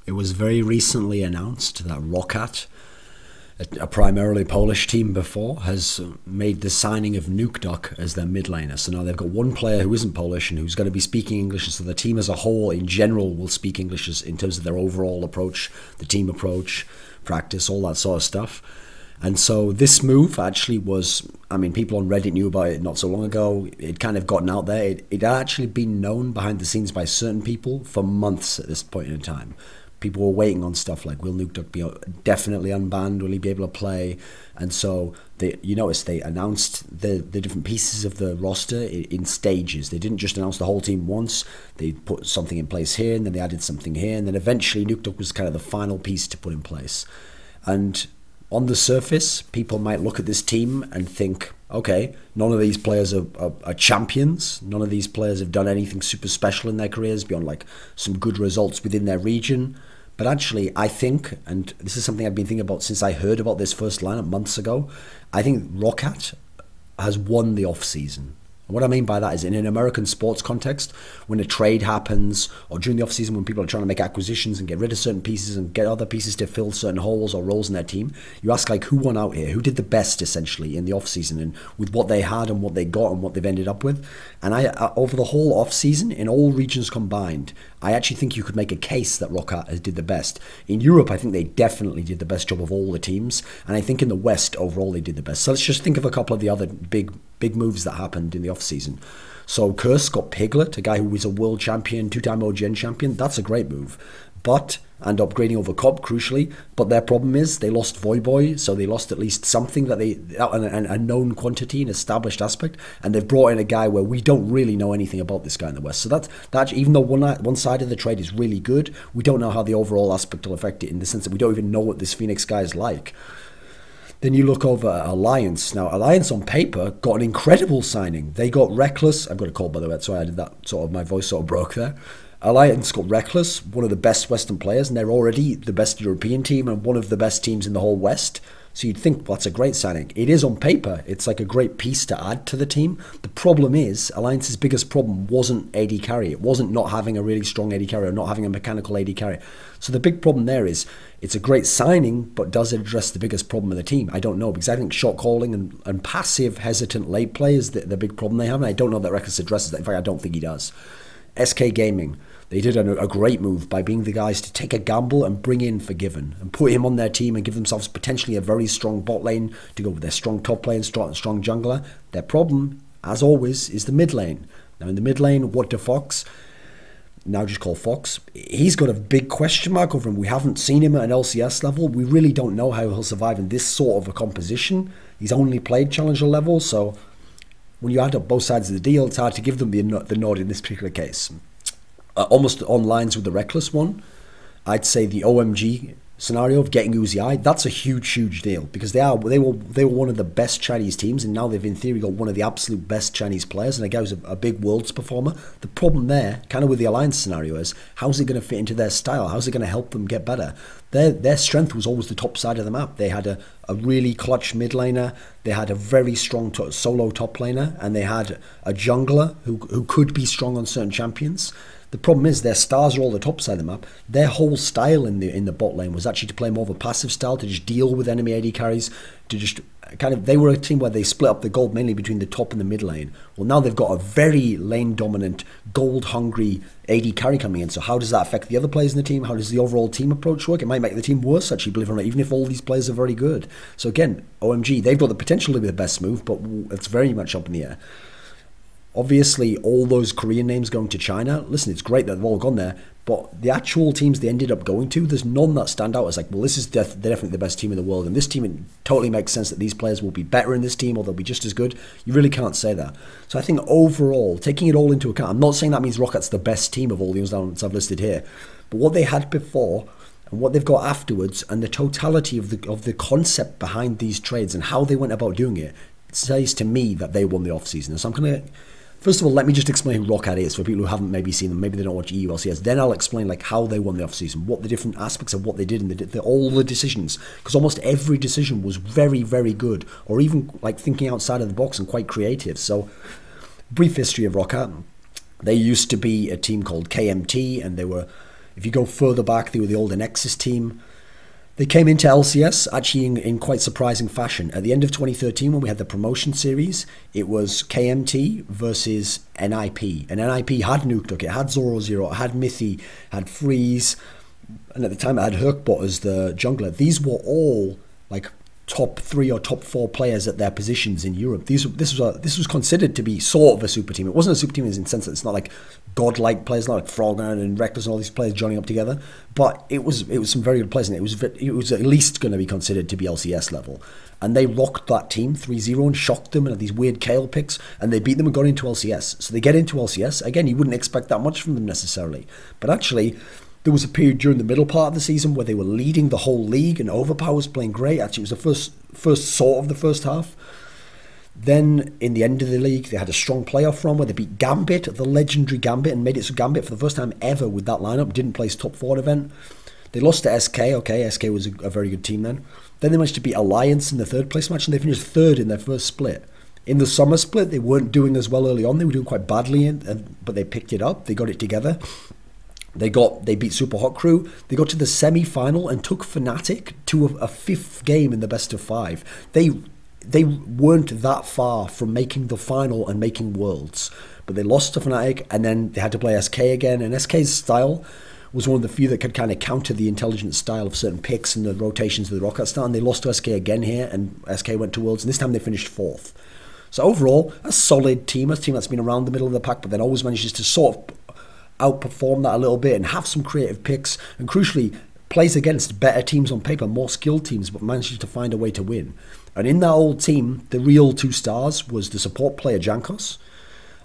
It was very recently announced that ROCCAT, a primarily Polish team before, has made the signing of NukeDuck as their mid laner. So now they've got one player who isn't Polish and who's going to be speaking English, and so the team as a whole in general will speak English in terms of their overall approach, the team approach, practice, all that sort of stuff. And so this move actually was, I mean, people on Reddit knew about it not so long ago. It kind of gotten out there. It had actually been known behind the scenes by certain people for months at this point in time. People were waiting on stuff like, will NukeDuck be definitely unbanned? Will he be able to play? And so you notice they announced the different pieces of the roster in stages. They didn't just announce the whole team once. They put something in place here, and then they added something here, and then eventually NukeDuck was kind of the final piece to put in place. And on the surface, people might look at this team and think, okay, none of these players are champions. None of these players have done anything super special in their careers beyond like some good results within their region. But actually, I think, and this is something I've been thinking about since I heard about this first lineup months ago, I think ROCCAT has won the off-season. And what I mean by that is in an American sports context, when a trade happens or during the off-season when people are trying to make acquisitions and get rid of certain pieces and get other pieces to fill certain holes or roles in their team, you ask like who won out here, who did the best essentially in the off-season and with what they had and what they got and what they've ended up with. And I over the whole off-season, in all regions combined, I actually think you could make a case that ROCCAT did the best. In Europe, I think they definitely did the best job of all the teams. And I think in the West, overall, they did the best. So let's just think of a couple of the other big moves that happened in the off-season. So Curse got Piglet, a guy who was a world champion, two-time OGN champion. That's a great move. And upgrading over Cop, crucially. But their problem is they lost Voyboy, so they lost at least something that a known quantity, an established aspect. And they've brought in a guy where we don't really know anything about this guy in the West. So that even though one side of the trade is really good, we don't know how the overall aspect will affect it in the sense that we don't even know what this Phoenix guy is like. Then you look over at Alliance. Now, Alliance on paper got an incredible signing. They got Reckless. I've got a cold, by the way. That's why I did that. My voice sort of broke there. Alliance got Reckless, one of the best Western players, and they're already the best European team and one of the best teams in the whole West. So you'd think, well, that's a great signing. It is on paper. It's like a great piece to add to the team. The problem is, Alliance's biggest problem wasn't AD carry. It wasn't not having a really strong AD carry or not having a mechanical AD carry. So the big problem there is, it's a great signing, but does it address the biggest problem of the team? I don't know, because I think shot calling and passive, hesitant late play is the big problem they have, and I don't know that Reckless addresses that. In fact, I don't think he does. SK Gaming, they did a great move by being the guys to take a gamble and bring in Forgiven and put him on their team and give themselves potentially a very strong bot lane to go with their strong top lane, strong jungler. Their problem, as always, is the mid lane. Now in the mid lane, What the Fox, now just called Fox, he's got a big question mark over him. We haven't seen him at an LCS level. We really don't know how he'll survive in this sort of a composition. He's only played Challenger level, so when you add up both sides of the deal, it's hard to give them the nod in this particular case. Almost on lines with the Reckless one, I'd say the OMG scenario of getting Uzi Eye, that's a huge deal because they were one of the best Chinese teams, and now they've in theory got one of the absolute best Chinese players and a guy who's a big Worlds performer. The problem there, kind of with the Alliance scenario, is how's it going to fit into their style? How's it going to help them get better? Their strength was always the top side of the map. They had a really clutch mid laner, they had a very strong solo top laner, and they had a jungler who could be strong on certain champions. The problem is their stars are all the top side of the map. Their whole style in the bot lane was actually to play more of a passive style, to just deal with enemy AD carries, to just they were a team where they split up the gold mainly between the top and the mid lane. Well, now they've got a very lane dominant, gold hungry AD carry coming in. So how does that affect the other players in the team? How does the overall team approach work? It might make the team worse, actually, believe it or not, even if all these players are very good. So again, OMG, they've got the potential to be the best move, but it's very much up in the air. Obviously, all those Korean names going to China, listen, it's great that they've all gone there, but the actual teams they ended up going to, there's none that stand out as like, well, this is definitely the best team in the world, and this team, it totally makes sense that these players will be better in this team, or they'll be just as good. You really can't say that. So I think overall, taking it all into account, I'm not saying that means ROCCAT's the best team of all the ones I've listed here, but what they had before and what they've got afterwards, and the totality of the concept behind these trades and how they went about doing it, says to me that they won the off-season. So I'm going to, first of all, let me just explain who ROCCAT is for people who haven't maybe seen them. Maybe they don't watch EULCS. Then I'll explain like how they won the off-season, what the different aspects of what they did, and all the decisions. Because almost every decision was very, very good, or even like thinking outside of the box and quite creative. So, brief history of ROCCAT. They used to be a team called KMT, and they were If you go further back, they were the older Nexus team. They came into LCS actually in quite surprising fashion. At the end of 2013, when we had the promotion series, it was KMT versus NIP. And NIP had NukeDuck, it had Zoro, it had Mithy, had Freeze, and at the time it had Herkbot as the jungler. These were all like top 3 or top 4 players at their positions in Europe. This was considered to be sort of a super team. It wasn't a super team in the sense that it's not like godlike players, not like Frogman and Reckless and all these players joining up together. But it was some very good players, and it was at least going to be considered to be LCS level. And they rocked that team 3-0 and shocked them and had these weird Kale picks, and they beat them and got into LCS. So they get into LCS. Again, you wouldn't expect that much from them necessarily. But actually, there was a period during the middle part of the season where they were leading the whole league and Overpower was playing great. Actually, it was the first sort of the first half. Then, in the end of the league, they had a strong playoff run where they beat Gambit, the legendary Gambit, and made it so Gambit, for the first time ever with that lineup, didn't place top 4 event. They lost to SK. Okay, SK was a very good team then. Then they managed to beat Alliance in the third place match, and they finished third in their first split. In the summer split, they weren't doing as well early on. They were doing quite badly, but they picked it up. They got it together. They beat Super Hot Crew. They got to the semi-final and took Fnatic to a 5th game in the best of 5. They weren't that far from making the final and making Worlds, but they lost to Fnatic, and then they had to play SK again. And SK's style was one of the few that could kind of counter the intelligent style of certain picks and the rotations of the ROCCAT style. And they lost to SK again here, and SK went to Worlds, and this time they finished 4th. So overall, a solid team, a team that's been around the middle of the pack, but then always manages to sort of outperform that a little bit and have some creative picks, and crucially plays against better teams on paper, more skilled teams, but manages to find a way to win. And in that old team, the real 2 stars was the support player Jankos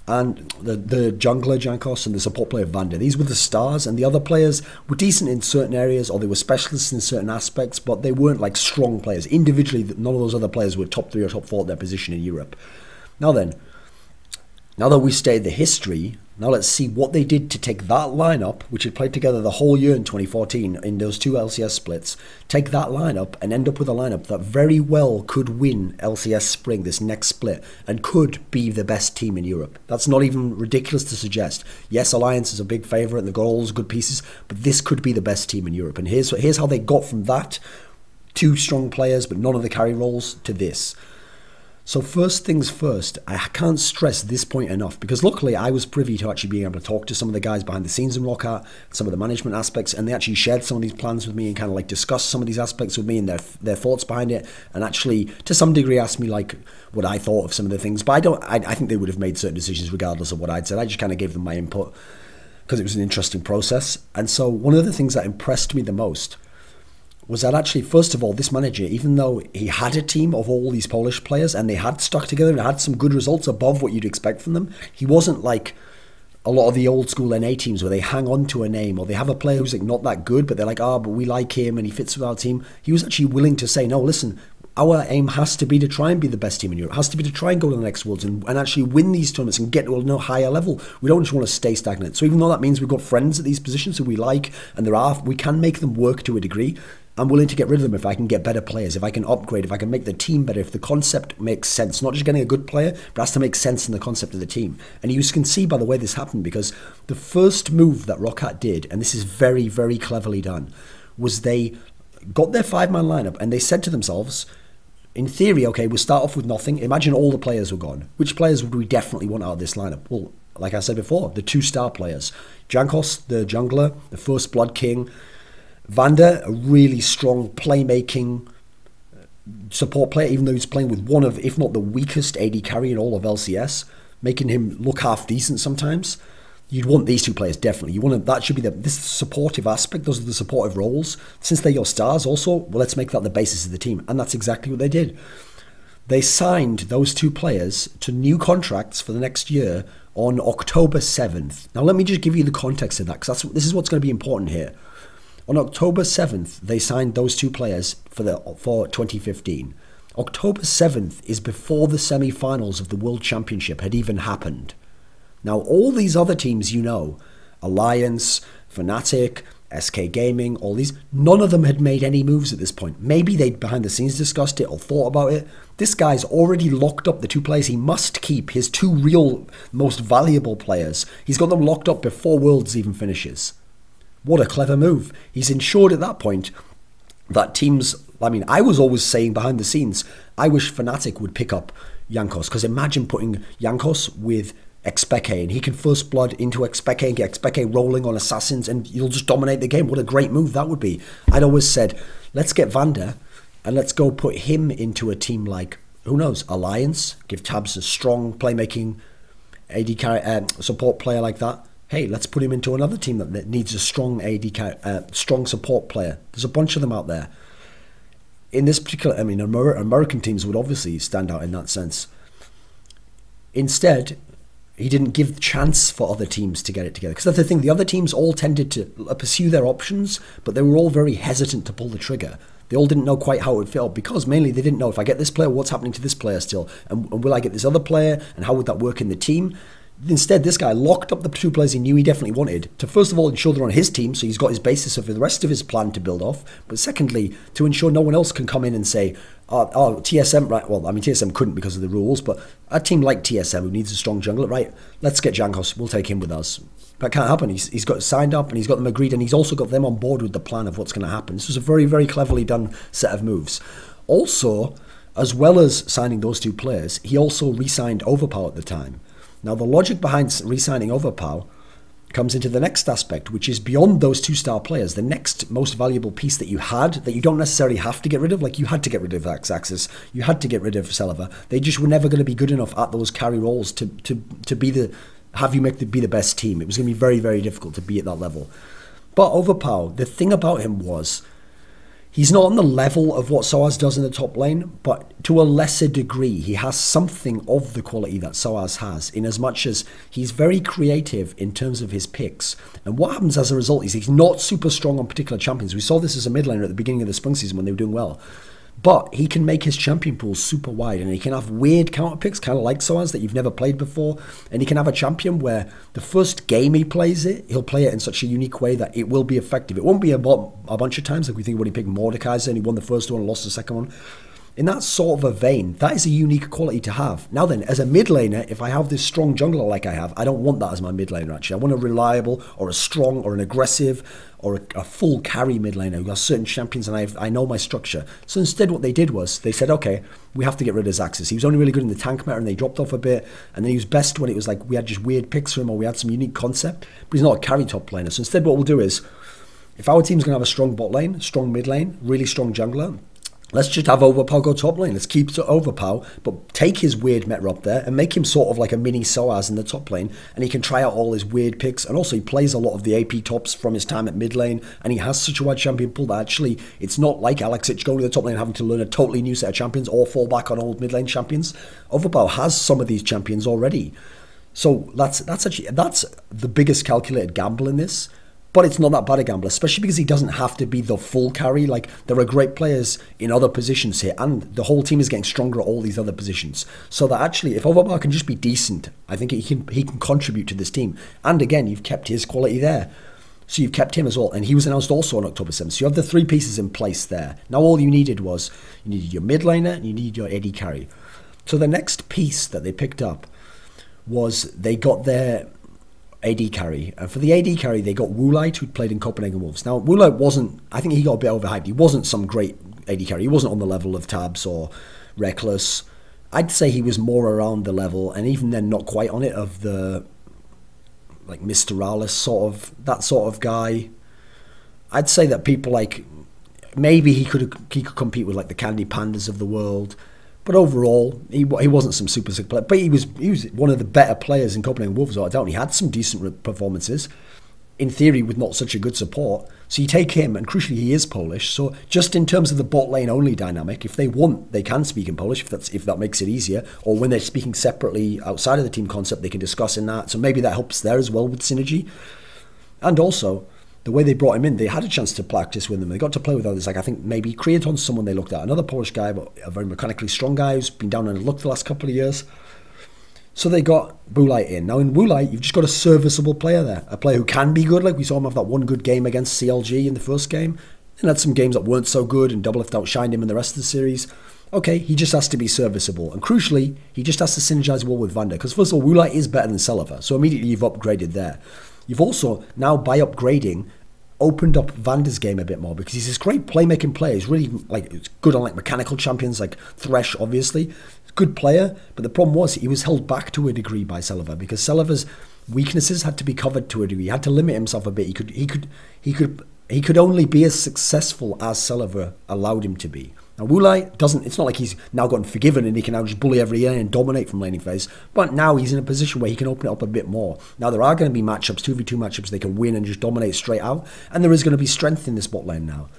and the jungler Jankos and the support player Vander. These were the stars, and the other players were decent in certain areas, or they were specialists in certain aspects, but they weren't like strong players. Individually, none of those other players were top 3 or top 4 at their position in Europe. Now that we studied the history, now let's see what they did to take that lineup, which had played together the whole year in 2014 in those 2 LCS splits, take that lineup and end up with a lineup that very well could win LCS Spring, this next split, and could be the best team in Europe. That's not even ridiculous to suggest. Yes, Alliance is a big favourite and they've got all those good pieces, but this could be the best team in Europe. And here's how they got from that, 2 strong players but none of the carry roles, to this. So first things first, I can't stress this point enough, because luckily I was privy to actually being able to talk to some of the guys behind the scenes in ROCCAT, some of the management aspects, and they actually shared some of these plans with me and kind of like discussed some of these aspects with me and their thoughts behind it, and actually to some degree asked me like what I thought of some of the things. But I think they would have made certain decisions regardless of what I'd said. I just kind of gave them my input because it was an interesting process. And so one of the things that impressed me the most was that actually, first of all, this manager, even though he had a team of all these Polish players and they had stuck together and had some good results above what you'd expect from them, he wasn't like a lot of the old school NA teams where they hang on to a name, or they have a player who's like not that good, but they're like, but we like him and he fits with our team. He was actually willing to say, no, listen, our aim has to be to try and be the best team in Europe, has to be to try and go to the next Worlds and actually win these tournaments and get to a higher level. We don't just want to stay stagnant. So even though that means we've got friends at these positions who we like, and we can make them work to a degree, I'm willing to get rid of them if I can get better players, if I can upgrade, if I can make the team better, if the concept makes sense. Not just getting a good player, but it has to make sense in the concept of the team. And you can see by the way this happened, because the first move that ROCCAT did, and this is very, very cleverly done, was they got their 5-man lineup and they said to themselves, in theory, okay, we'll start off with nothing. Imagine all the players were gone. Which players would we definitely want out of this lineup? Well, like I said before, the 2-star players. Jankos, the jungler, the First Blood King. Vander, a really strong playmaking support player, even though he's playing with one of, if not the weakest AD carry in all of LCS, making him look half decent sometimes. You'd want these 2 players, definitely. That should be this supportive aspect. Those are the supportive roles. Since they're your stars also, well, let's make that the basis of the team. And that's exactly what they did. They signed those 2 players to new contracts for the next year on October 7th. Now, let me just give you the context of that, because this is what's going to be important here. On October 7th, they signed those 2 players for 2015. October 7th is before the semi-finals of the World Championship had even happened. Now, all these other teams, Alliance, Fnatic, SK Gaming, all these, none of them had made any moves at this point. Maybe they'd behind the scenes discussed it or thought about it. This guy's already locked up the 2 players he must keep, his 2 real most valuable players. He's got them locked up before Worlds even finishes. What a clever move. He's ensured at that point that teams, I mean, I was always saying behind the scenes, I wish Fnatic would pick up Jankos, because imagine putting Jankos with Expeke, and he can first blood into Expeke and get Expeke rolling on assassins, and you'll just dominate the game. What a great move that would be. I'd always said, let's get Vander, and let's go put him into a team like, who knows, Alliance, give Tabs a strong playmaking AD carry, support player like that. Hey, let's put him into another team that needs a strong strong support player. There's a bunch of them out there. In this particular, I mean, American teams would obviously stand out in that sense. Instead, he didn't give the chance for other teams to get it together. Because that's the thing, the other teams all tended to pursue their options, but they were all very hesitant to pull the trigger. They all didn't know quite how it would feel, because mainly they didn't know, if I get this player, what's happening to this player still? And will I get this other player? And how would that work in the team? Instead, this guy locked up the two players he knew he definitely wanted to, first of all, ensure they're on his team, so he's got his basis of the rest of his plan to build off. But secondly, to ensure no one else can come in and say, oh, TSM, right, well, I mean, TSM couldn't because of the rules, but a team like TSM who needs a strong jungler, right, let's get Jankos, we'll take him with us. That can't happen. He's got signed up and he's got them agreed, and he's also got them on board with the plan of what's going to happen. This was a very, very cleverly done set of moves. Also, as well as signing those two players, he also re-signed Overpower at the time. Now, the logic behind re-signing Overpower comes into the next aspect, which is beyond those two-star players. The next most valuable piece that you had, that you don't necessarily have to get rid of, like you had to get rid of Axis, you had to get rid of Celiva. They just were never going to be good enough at those carry roles to be the, have you be the best team. It was going to be very, very difficult to be at that level. But Overpower, the thing about him was, he's not on the level of what Soaz does in the top lane, but to a lesser degree, he has something of the quality that Soaz has, in as much as he's very creative in terms of his picks. And what happens as a result is he's not super strong on particular champions. We saw this as a mid laner at the beginning of the spring season when they were doing well. But he can make his champion pool super wide, and he can have weird counter picks, kind of like Soaz, that you've never played before. And he can have a champion where the first game he plays it, he'll play it in such a unique way that it will be effective. It won't be a bunch of times like we think when he picked Mordekaiser and he won the first one and lost the second one. In that sort of a vein, that is a unique quality to have. Now then, as a mid laner, if I have this strong jungler like I have, I don't want that as my mid laner actually. I want a reliable or a strong or an aggressive or a full carry mid laner who has certain champions, and I know my structure. So instead what they did was, they said, okay, we have to get rid of Xaxis. He was only really good in the tank meta and they dropped off a bit, and then he was best when it was like we had just weird picks for him or we had some unique concept, but he's not a carry top laner. So instead what we'll do is, if our team's going to have a strong bot lane, strong mid lane, really strong jungler, let's just have Overpower go top lane. Let's keep to Overpower, but take his weird meta up there and make him sort of like a mini Soaz in the top lane, and he can try out all his weird picks. And also he plays a lot of the AP tops from his time at mid lane, and he has such a wide champion pool that actually it's not like Alexic going to the top lane having to learn a totally new set of champions or fall back on old mid lane champions. Overpower has some of these champions already. So that's the biggest calculated gamble in this. But it's not that bad a gamble, especially because he doesn't have to be the full carry. Like, there are great players in other positions here, and the whole team is getting stronger at all these other positions. So that actually, if Overpower can just be decent, I think he can contribute to this team. And again, you've kept his quality there. So you've kept him as well. And he was announced also on October 7th. So you have the three pieces in place there. Now all you needed was, you needed your mid laner and you needed your AD carry. So the next piece that they picked up was they got their AD carry. And for the AD carry, they got Woolite, who'd played in Copenhagen Wolves. Now, Woolite wasn't, I think he got a bit overhyped. He wasn't some great AD carry. He wasn't on the level of Tabs or Reckless. I'd say he was more around the level, and even then not quite on it, of the, like, Misteralis sort of, that sort of guy. I'd say that people like, maybe he could compete with, like, the Candy Pandas of the world. But overall, he wasn't some super sick player. But he was one of the better players in Copenhagen Wolves, without a doubt. He had some decent performances, in theory, with not such a good support. So you take him, and crucially, he is Polish. So just in terms of the bot lane only dynamic, if they want, they can speak in Polish, if that makes it easier. Or when they're speaking separately outside of the team concept, they can discuss in that. So maybe that helps there as well with synergy. And also, the way they brought him in, they had a chance to practice with him. They got to play with others. Like, I think maybe Creaton's someone they looked at. Another Polish guy, but a very mechanically strong guy who's been down on the luck the last couple of years. So they got Woolite in. Now in Woolite, you've just got a serviceable player there. A player who can be good. Like we saw him have that one good game against CLG in the first game. And had some games that weren't so good, and Doublelift outshined him in the rest of the series. Okay, he just has to be serviceable. And crucially, he just has to synergize well with Vander. Because first of all, Woolite is better than Celiva. So immediately you've upgraded there. You've also, now by upgrading, opened up Vander's game a bit more because he's this great playmaking player. He's really like it's good on like mechanical champions like Thresh, obviously. Good player, but the problem was he was held back to a degree by Celiva because Celiva's weaknesses had to be covered to a degree. He had to limit himself a bit. He could only be as successful as Celiva allowed him to be. Now Wulai doesn't. It's not like he's now gotten forgiven and he can now just bully every lane and dominate from laning phase. But now he's in a position where he can open it up a bit more. Now there are going to be matchups, 2v2 matchups they can win and just dominate straight out, and there is going to be strength in this bot lane now.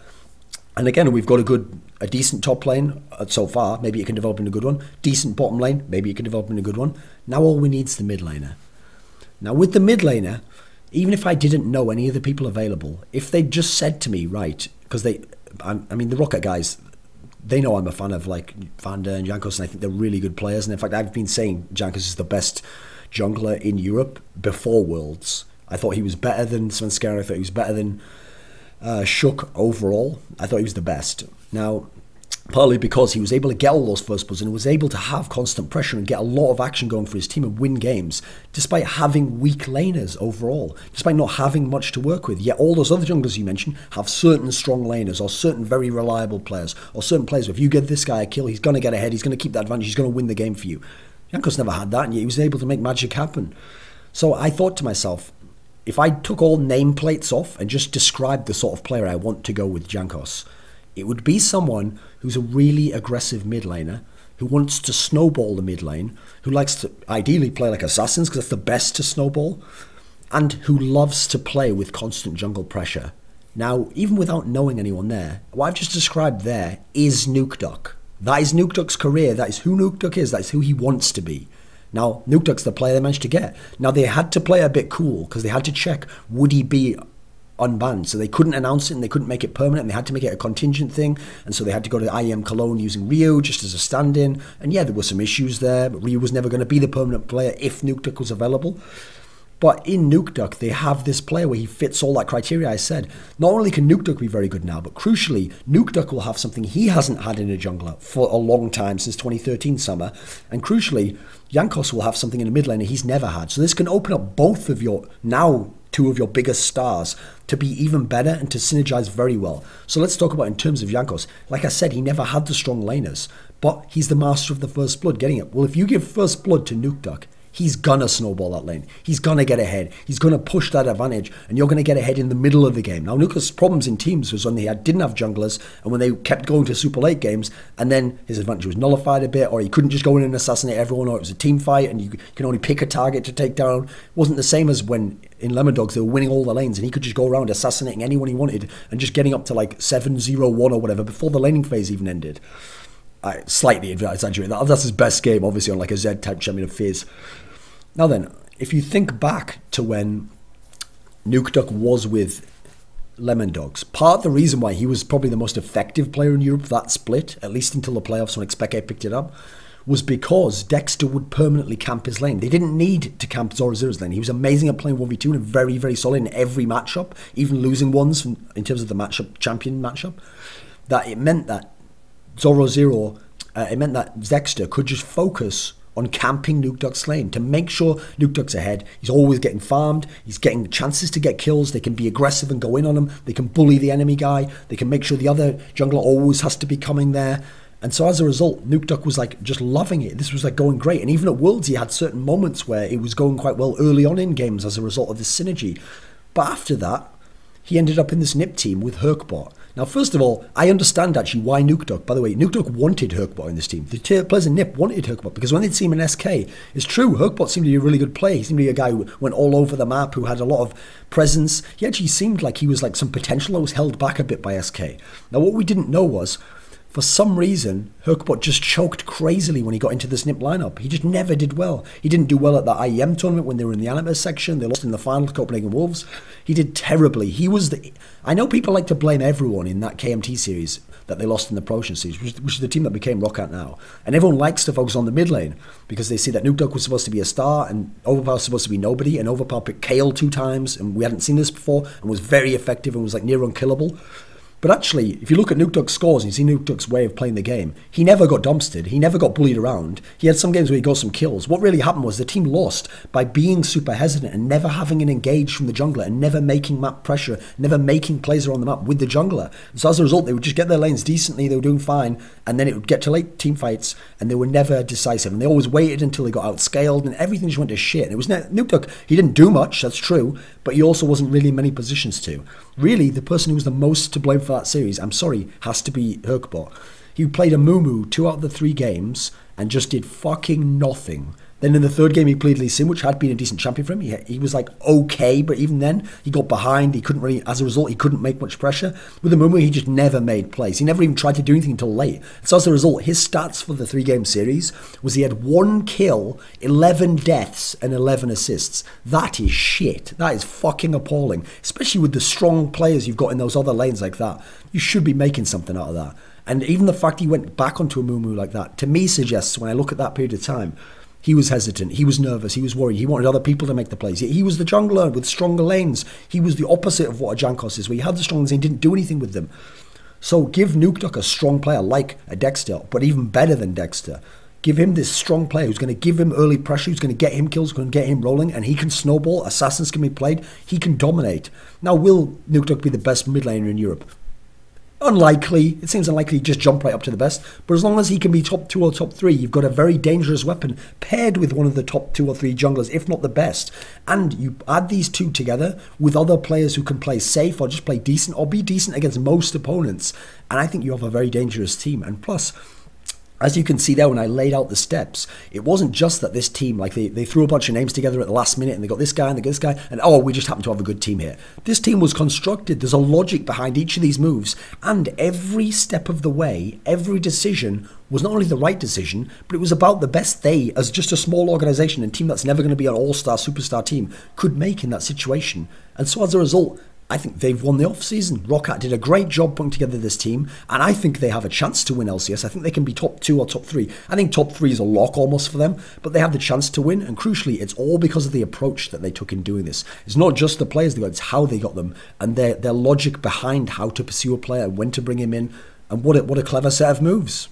And again, we've got a decent top lane so far. Maybe it can develop into a good one. Decent bottom lane. Maybe it can develop into a good one. Now all we need is the mid laner. Now with the mid laner, even if I didn't know any of the people available, if they just said to me, right, because I mean the ROCCAT guys, they know I'm a fan of like Vander and Jankos, and I think they're really good players. And in fact, I've been saying Jankos is the best jungler in Europe before Worlds. I thought he was better than Svenskeren. I thought he was better than Shook overall. I thought he was the best. Now, partly because he was able to get all those first bloods and was able to have constant pressure and get a lot of action going for his team and win games, despite having weak laners overall, despite not having much to work with. Yet all those other junglers you mentioned have certain strong laners or certain very reliable players or certain players where if you give this guy a kill, he's going to get ahead, he's going to keep that advantage, he's going to win the game for you. Jankos never had that, and yet he was able to make magic happen. So I thought to myself, if I took all nameplates off and just described the sort of player I want to go with Jankos, it would be someone who's a really aggressive mid laner, who wants to snowball the mid lane, who likes to ideally play like assassins because that's the best to snowball, and who loves to play with constant jungle pressure. Now, even without knowing anyone there, what I've just described there is NukeDuck. That is NukeDuck's career. That is who NukeDuck is. That is who he wants to be. Now, NukeDuck's the player they managed to get. Now, they had to play a bit cool because they had to check, would he be unbanned? So they couldn't announce it and they couldn't make it permanent. And they had to make it a contingent thing. And so they had to go to IEM Cologne using Ryu just as a stand-in. And yeah, there were some issues there, but Ryu was never going to be the permanent player if NukeDuck was available. But in NukeDuck, they have this player where he fits all that criteria I said. Not only can NukeDuck be very good now, but crucially, NukeDuck will have something he hasn't had in a jungler for a long time, since 2013 summer. And crucially, Jankos will have something in a mid laner he's never had. So this can open up both of your, now two of your biggest stars, to be even better and to synergize very well. So let's talk about in terms of Jankos. Like I said, he never had the strong laners, but he's the master of the first blood, getting it. Well, if you give first blood to NukeDuck, he's gonna snowball that lane. He's gonna get ahead. He's gonna push that advantage, and you're gonna get ahead in the middle of the game. Now, Nuke's problems in teams was when they didn't have junglers, and when they kept going to super late games, and then his advantage was nullified a bit, or he couldn't just go in and assassinate everyone, or it was a team fight, and you can only pick a target to take down. It wasn't the same as when in Lemon Dogs they were winning all the lanes, and he could just go around assassinating anyone he wanted, and just getting up to like 7-0-1 or whatever before the laning phase even ended. I slightly exaggerate that. That's his best game, obviously, on like a Z-type champion of Fizz. Now then, if you think back to when NukeDuck was with Lemon Dogs, part of the reason why he was probably the most effective player in Europe for that split, at least until the playoffs when Xpeke picked it up, was because Dexter would permanently camp his lane. They didn't need to camp Zorozero's lane. He was amazing at playing 1v2 and very, very solid in every matchup, even losing ones in terms of the matchup, champion matchup. That it meant that it meant that Dexter could just focus on camping NukeDuck's lane to make sure NukeDuck's ahead. He's always getting farmed. He's getting chances to get kills. They can be aggressive and go in on him. They can bully the enemy guy. They can make sure the other jungler always has to be coming there. And so as a result, NukeDuck was like just loving it. This was like going great. And even at Worlds, he had certain moments where it was going quite well early on in games as a result of this synergy. But after that, he ended up in this NIP team with Hercbot. Now, first of all, I understand actually why NukeDuck. By the way, NukeDuck wanted Hercbot in this team. The players in NIP wanted Hercbot because when they'd seen him in SK, it's true, Hercbot seemed to be a really good player. He seemed to be a guy who went all over the map, who had a lot of presence. He actually seemed like he was like some potential that was held back a bit by SK. Now, what we didn't know was, for some reason, Hercbot just choked crazily when he got into this NIP lineup. He just never did well. He didn't do well at the IEM tournament when they were in the Animus section. They lost in the final to Copenhagen Wolves. He did terribly. He was the... I know people like to blame everyone in that KMT series that they lost in the Promotion series, which is the team that became ROCCAT now. And everyone likes to focus on the mid lane because they see that NukeDuck was supposed to be a star and Overpower was supposed to be nobody, and Overpower picked Kale 2 times, and we hadn't seen this before, and was very effective and was like near unkillable. But actually, if you look at Nuke Duck's scores and you see Nuke Duck's way of playing the game, he never got dumpstered. He never got bullied around. He had some games where he got some kills. What really happened was the team lost by being super hesitant and never having an engage from the jungler and never making map pressure, never making plays around the map with the jungler. And so as a result, they would just get their lanes decently, they were doing fine, and then it would get to late team fights and they were never decisive. And they always waited until they got outscaled and everything just went to shit. And it was Nuke Duck, he didn't do much, that's true, but he also wasn't really in many positions to. Really, the person who was the most to blame for that series, I'm sorry, has to be Herkbot. He played a Mumu 2 out of the 3 games and just did fucking nothing. Then in the 3rd game he played Lee Sin, which had been a decent champion for him. He was like okay, but even then he got behind. He couldn't really, as a result, he couldn't make much pressure. With the Mumu, he just never made plays. He never even tried to do anything until late. So as a result, his stats for the 3-game series was he had 1 kill, 11 deaths, and 11 assists. That is shit. That is fucking appalling. Especially with the strong players you've got in those other lanes like that. You should be making something out of that. And even the fact he went back onto a Mumu like that, to me suggests, when I look at that period of time, he was hesitant, he was nervous, he was worried, he wanted other people to make the plays. He was the jungler with stronger lanes. He was the opposite of what a Jankos is, where he had the strong lanes and didn't do anything with them. So give Nuke Duck a strong player like a Dexter, but even better than Dexter. Give him this strong player who's going to give him early pressure, who's going to get him kills, going to get him rolling, and he can snowball. Assassins can be played. He can dominate. Now, will Nuke Duck be the best mid laner in Europe? Unlikely. It seems unlikely to just jump right up to the best. But as long as he can be top 2 or top 3, you've got a very dangerous weapon paired with one of the top 2 or 3 junglers, if not the best. And you add these two together with other players who can play safe or just play decent or be decent against most opponents. And I think you have a very dangerous team. And plus, as you can see there when I laid out the steps, it wasn't just that this team, like they threw a bunch of names together at the last minute and they got this guy and they got this guy and oh, we just happen to have a good team here. This team was constructed. There's a logic behind each of these moves, and every step of the way, every decision was not only the right decision, but it was about the best they, as just a small organization and team that's never going to be an all-star, superstar team, could make in that situation. And so as a result, I think they've won the off-season. ROCCAT did a great job putting together this team, and I think they have a chance to win LCS. I think they can be top 2 or top 3. I think top 3 is a lock almost for them, but they have the chance to win, and crucially, it's all because of the approach that they took in doing this. It's not just the players they got, it's how they got them, and their logic behind how to pursue a player, when to bring him in, and what a clever set of moves.